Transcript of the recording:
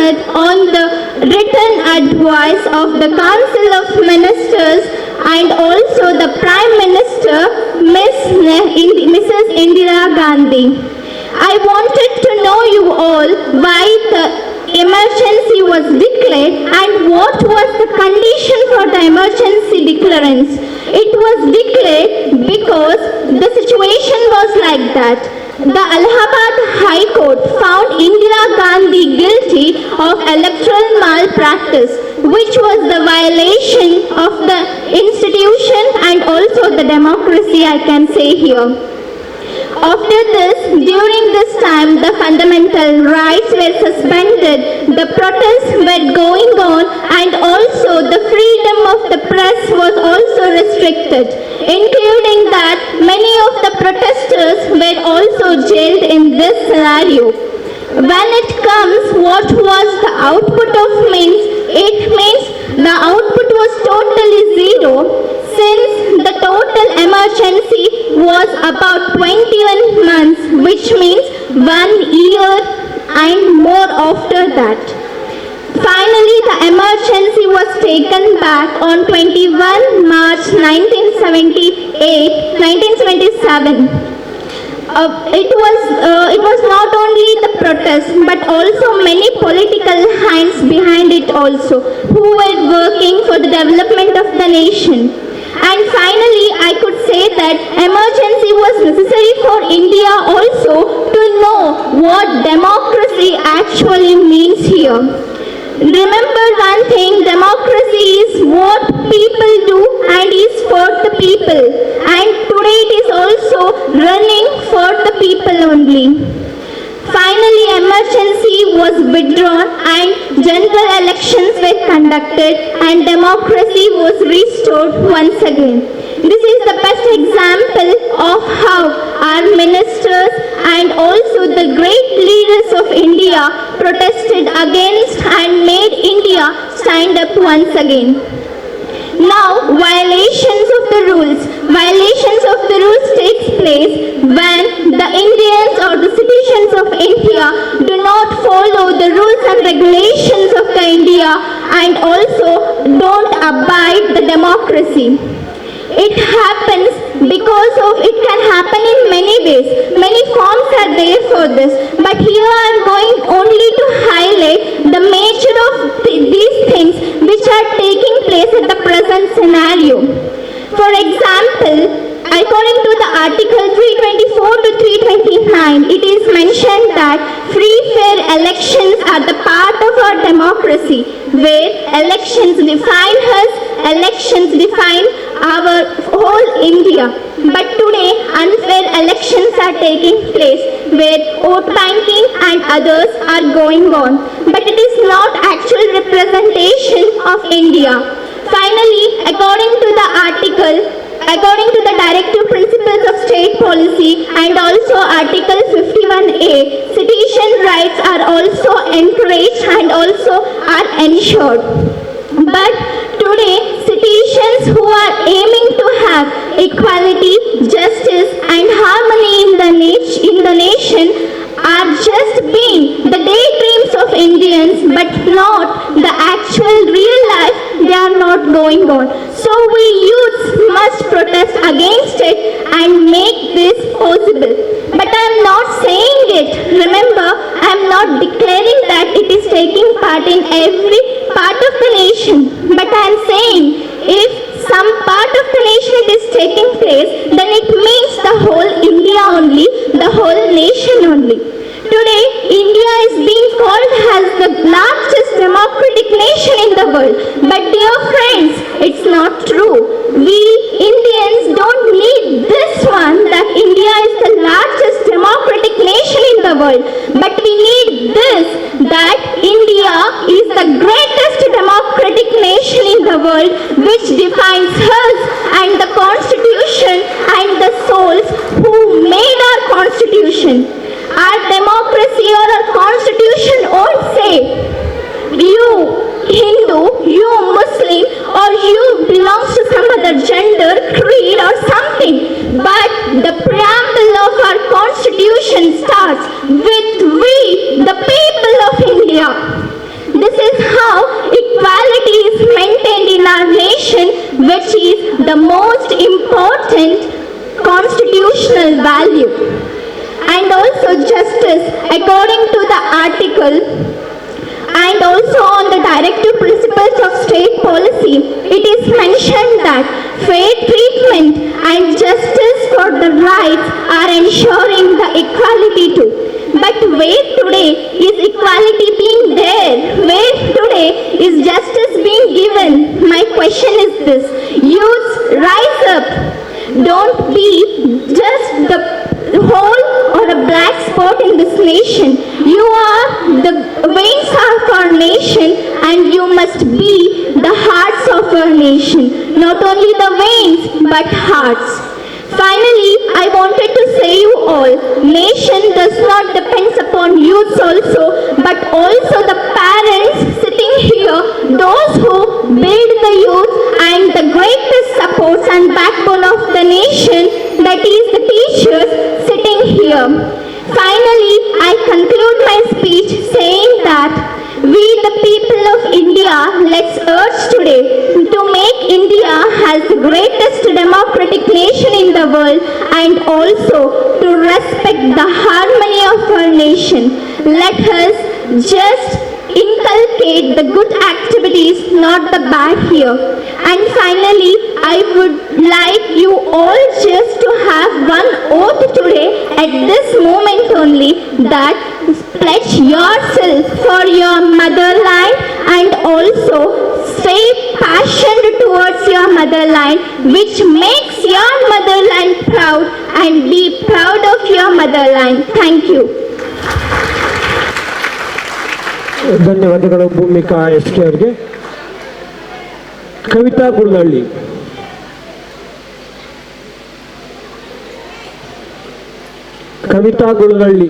ahead on the written advice of the Council of Ministers and also the Prime Minister, Mrs. Indira Gandhi. I wanted to know you all why the emergency was declared and what was the condition for the emergency declarance. It was declared because the situation was like that. The Allahabad High Court found Indira Gandhi guilty of electoral malpractice, which was the violation of the institution and also the democracy, I can say here. After this, during this time, the fundamental rights were suspended, the protests were going on, and also the freedom of the press was also restricted, including that many of the protesters were also jailed in this scenario. When it comes, what was the output of means? It means the output was totally zero, since the total emergency was about 21 months, which means 1 year and more after that. Finally, the emergency was taken back on 21 March 1977. It was not only the protest but also many political hands behind it also who were working for the development of the nation. And finally, I could say that emergency was necessary for India also to know what democracy actually means here. Remember one thing, democracy is what people do and is for the people. And today it is also running for the people only. Finally, emergency was withdrawn and general elections were conducted and democracy was restored once again. This is the best example of how our ministers and also the great leaders of India protested against and made India stand up once again. Now, violations of the rules takes place when the Indians or the citizens of India do not follow the rules and regulations of the India and also don't abide the democracy. It happens because of, it can happen in many ways. Many forms are there for this. But here I am going only to highlight the nature of these things which are taking place at the present scenario. For example, according to the Article 324 to 329, it is mentioned that free fair elections are the part of our democracy, where elections define us, elections define our whole India. But today, unfair elections are taking place, where vote banking and others are going on. But it is not actual representation of India. Finally, according to the Directive Principles of State Policy and also Article 51A, citizen rights are also encouraged and also are ensured. But today, citizens who are aiming to have equality, justice and harmony in the nation are just being the daydreams of Indians, but not the actual real life. They are not going on. So we youths must protest against it and make this possible. But I am not saying it. Remember, I am not declaring that it is taking part in every part of the nation. But I am saying if some part of the nation it is taking place, then it means the whole India only, the whole nation only. Today, India is being called as the largest democratic nation in the world. But dear friends, it's not true. We Indians don't need this one, that India is the largest democratic nation in the world. But we need this, that India is the greatest democratic nation in the world, which defines us and the constitution and the souls who made our constitution. Our democracy or our constitution won't say you Hindu, you Muslim, or you belongs to some other gender, creed or something. But the preamble of our constitution starts with we, the people of India. fundament constitutional value. And also justice, according to the article, and also on the directive principles of state policy, it is mentioned that fair treatment and justice for the rights are ensuring the equality too. But where today is equality being there? Where today is justice being given? My question is this: youths, rise up. Don't be just the hole or a black spot in this nation. You are the veins of our nation, and you must be the hearts of our nation. Not only the veins, but hearts. Finally, I wanted to say you all, nation does not depend upon youths also, but also the parents sitting here, those who build the youth, and the greatest supports and backbone of the nation, that is the teachers sitting here. Finally, I conclude my speech saying that we the people of India, let's urge today to make India as the greatest democratic nation in the world, and also to respect the harmony of our nation. Let us just inculcate the good activities, not the bad here. And finally, I would like you all just to have one oath today at this moment only, that pledge yourself for your motherland and also stay passionate towards your motherland, which makes your motherland proud, and be proud of your motherland. Thank you. ಧನ್ಯವಾದಗಳು Bhoomika SK. ಅವರಿಗೆ. ಕವಿತಾ ಗುಳನಳ್ಳಿ. ಕವಿತಾ ಗುಳನಳ್ಳಿ.